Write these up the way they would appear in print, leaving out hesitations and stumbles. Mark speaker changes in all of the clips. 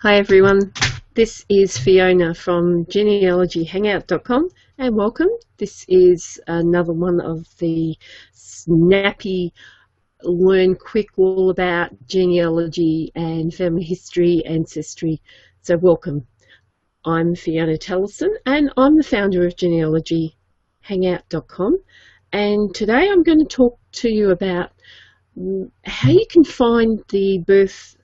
Speaker 1: Hi everyone, this is Fiona from genealogyhangout.com and welcome. This is another one of the snappy learn quick all about genealogy and family history, ancestry. So welcome. I'm Fiona Tellison and I'm the founder of genealogyhangout.com, and today I'm going to talk to you about how you can find the birth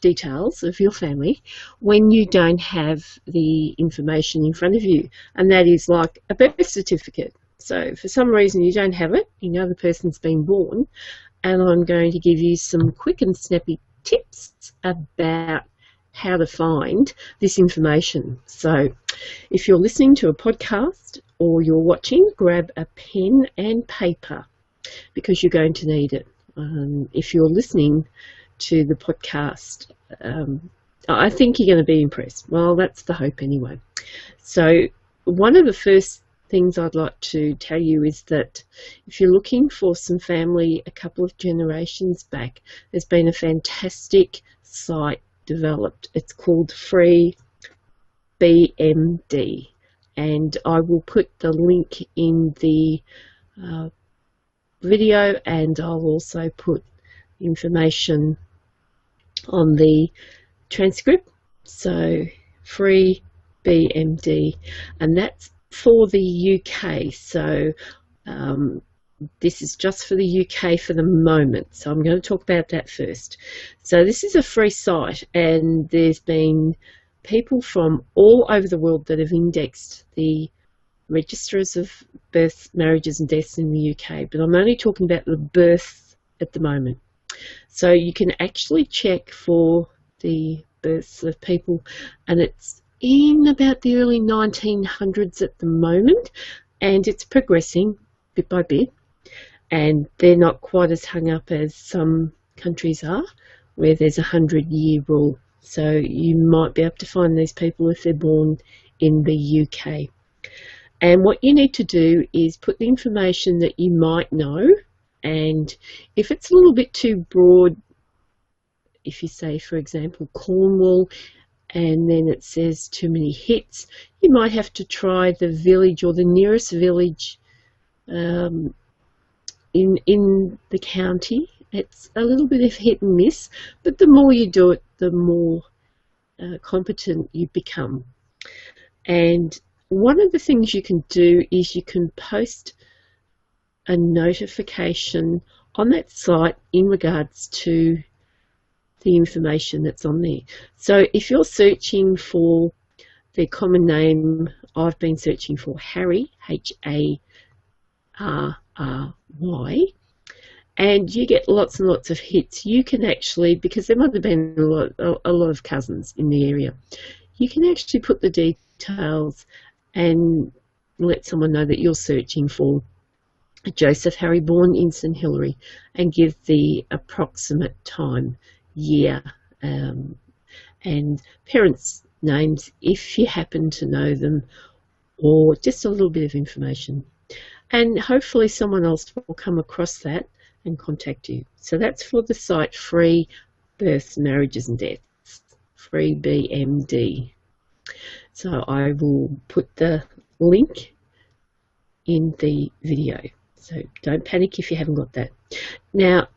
Speaker 1: details of your family when you don't have the information in front of you, and that is like a birth certificate. So for some reason you don't have it, you know the person's been born, and I'm going to give you some quick and snappy tips about how to find this information. So if you're listening to a podcast or you're watching, grab a pen and paper because you're going to need it. If you're listening to the podcast, I think you're going to be impressed. Well, that's the hope anyway. So one of the first things I'd like to tell you is that if you're looking for some family a couple of generations back, there's been a fantastic site developed. It's called FromXw4, and I will put the link in the video, and I'll also put information on the transcript. So free BMD, and that's for the UK. So this is just for the UK for the moment, so I'm going to talk about that first. So this is a free site, and there's been people from all over the world that have indexed the registers of births, marriages and deaths in the UK, but I'm only talking about the births at the moment. So you can actually check for the births of people, and it's in about the early 1900s at the moment, and it's progressing bit by bit, and they're not quite as hung up as some countries are where there's a 100-year rule. So you might be able to find these people if they're born in the UK. And what you need to do is put the information that you might know, and if it's a little bit too broad, if you say, for example, Cornwall, and then it says too many hits, you might have to try the village or the nearest village in the county. It's a little bit of hit and miss, but the more you do it, the more competent you become. And one of the things you can do is you can post a notification on that site in regards to the information that's on there. So if you're searching for the common name, I've been searching for Harry, Harry, and you get lots and lots of hits. You can actually, because there might have been a lot of cousins in the area, you can actually put the details and let someone know that you're searching for Joseph Harry born in St Hilary, and give the approximate time, year, and parents' names if you happen to know them, or just a little bit of information. And hopefully someone else will come across that and contact you. So that's for the site Free Births, Marriages and Deaths, Free BMD. So I will put the link in the video. So don't panic if you haven't got that. Now,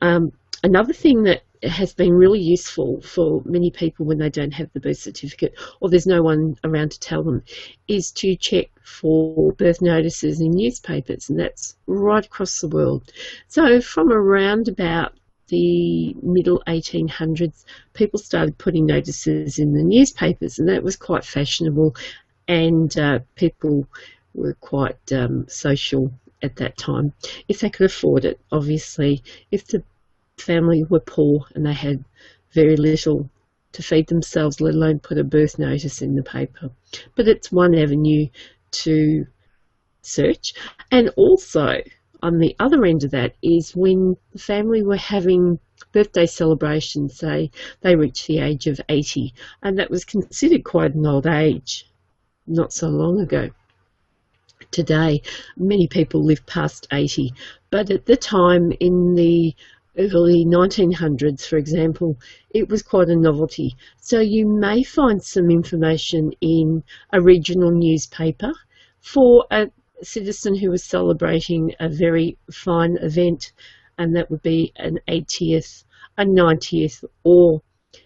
Speaker 1: another thing that has been really useful for many people when they don't have the birth certificate, or there's no one around to tell them, is to check for birth notices in newspapers, and that's right across the world. So from around about the middle 1800s, people started putting notices in the newspapers, and that was quite fashionable, and people were quite social at that time, if they could afford it. Obviously, if the family were poor and they had very little to feed themselves, let alone put a birth notice in the paper. But it's one avenue to search. And also, on the other end of that is when the family were having birthday celebrations, say they reached the age of 80, and that was considered quite an old age not so long ago. Today, many people live past 80, but at the time in the early 1900s, for example, it was quite a novelty. So you may find some information in a regional newspaper for a citizen who was celebrating a very fine event, and that would be an 80th, a 90th, or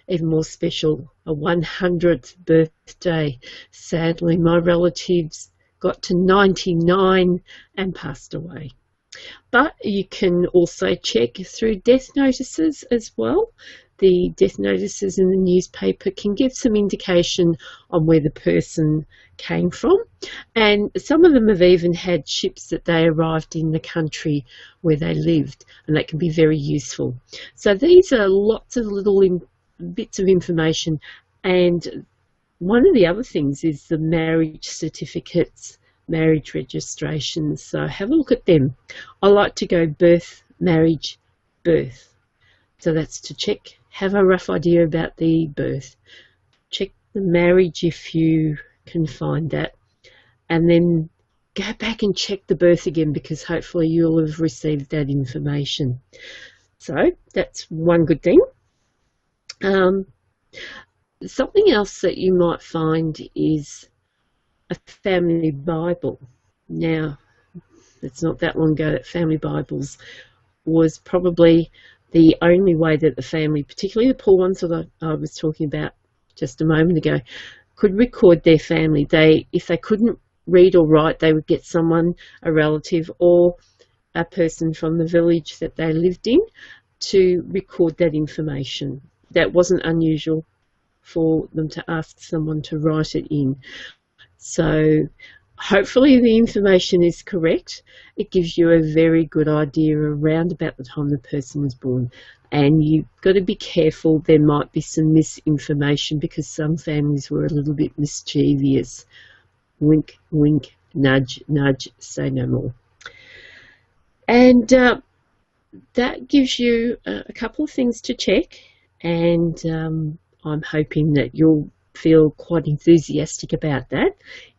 Speaker 1: even more special, a 100th birthday. Sadly, my relatives got to 99 and passed away. But you can also check through death notices as well. The death notices in the newspaper can give some indication on where the person came from, and some of them have even had ships that they arrived in the country where they lived, and that can be very useful. So these are lots of little bits of information, and one of the other things is the marriage certificates, marriage registrations. So have a look at them. I like to go birth, marriage, birth. So that's to check, have a rough idea about the birth. Check the marriage if you can find that. And then go back and check the birth again, because hopefully you'll have received that information. So that's one good thing. Something else that you might find is a family Bible. Now, it's not that long ago that family Bibles was probably the only way that the family, particularly the poor ones that I was talking about just a moment ago, could record their family. If they couldn't read or write, they would get someone, a relative or a person from the village that they lived in, to record that information. That wasn't unusual for them to ask someone to write it in. So hopefully the information is correct. It gives you a very good idea around about the time the person was born. And you've got to be careful. There might be some misinformation because some families were a little bit mischievous. Wink, wink, nudge, nudge, say no more. And that gives you a couple of things to check. And I'm hoping that you'll feel quite enthusiastic about that.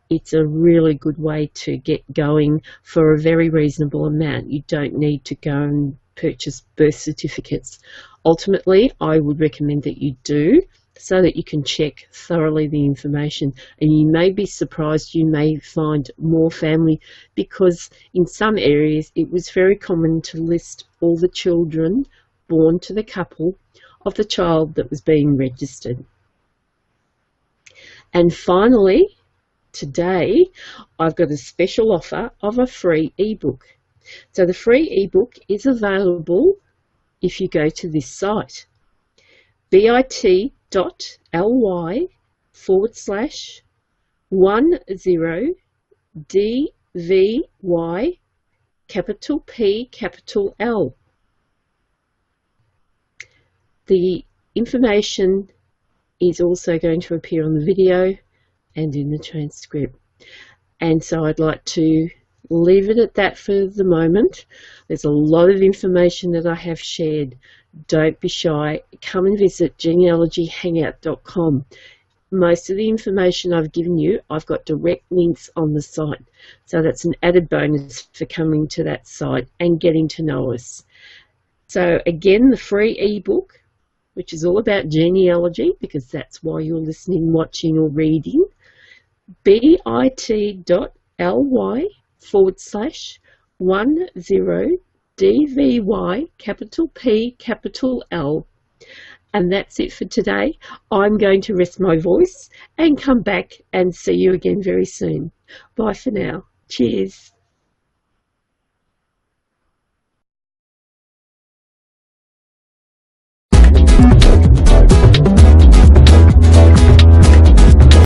Speaker 1: It's a really good way to get going for a very reasonable amount. You don't need to go and purchase birth certificates. Ultimately, I would recommend that you do, so that you can check thoroughly the information. And you may be surprised, you may find more family, because in some areas it was very common to list all the children born to the couple of the child that was being registered. And finally, today, I've got a special offer of a free ebook. So the free ebook is available if you go to this site, bit.ly/10DVY capital P capital L. The information is also going to appear on the video and in the transcript. And so I'd like to leave it at that for the moment. There's a lot of information that I have shared. Don't be shy. Come and visit genealogyhangout.com. Most of the information I've given you, I've got direct links on the site. So that's an added bonus for coming to that site and getting to know us. So again, the free ebook, which is all about genealogy, because that's why you're listening, watching or reading, bit.ly/10DVY capital P capital L. And that's it for today. I'm going to rest my voice and come back and see you again very soon. Bye for now. Cheers.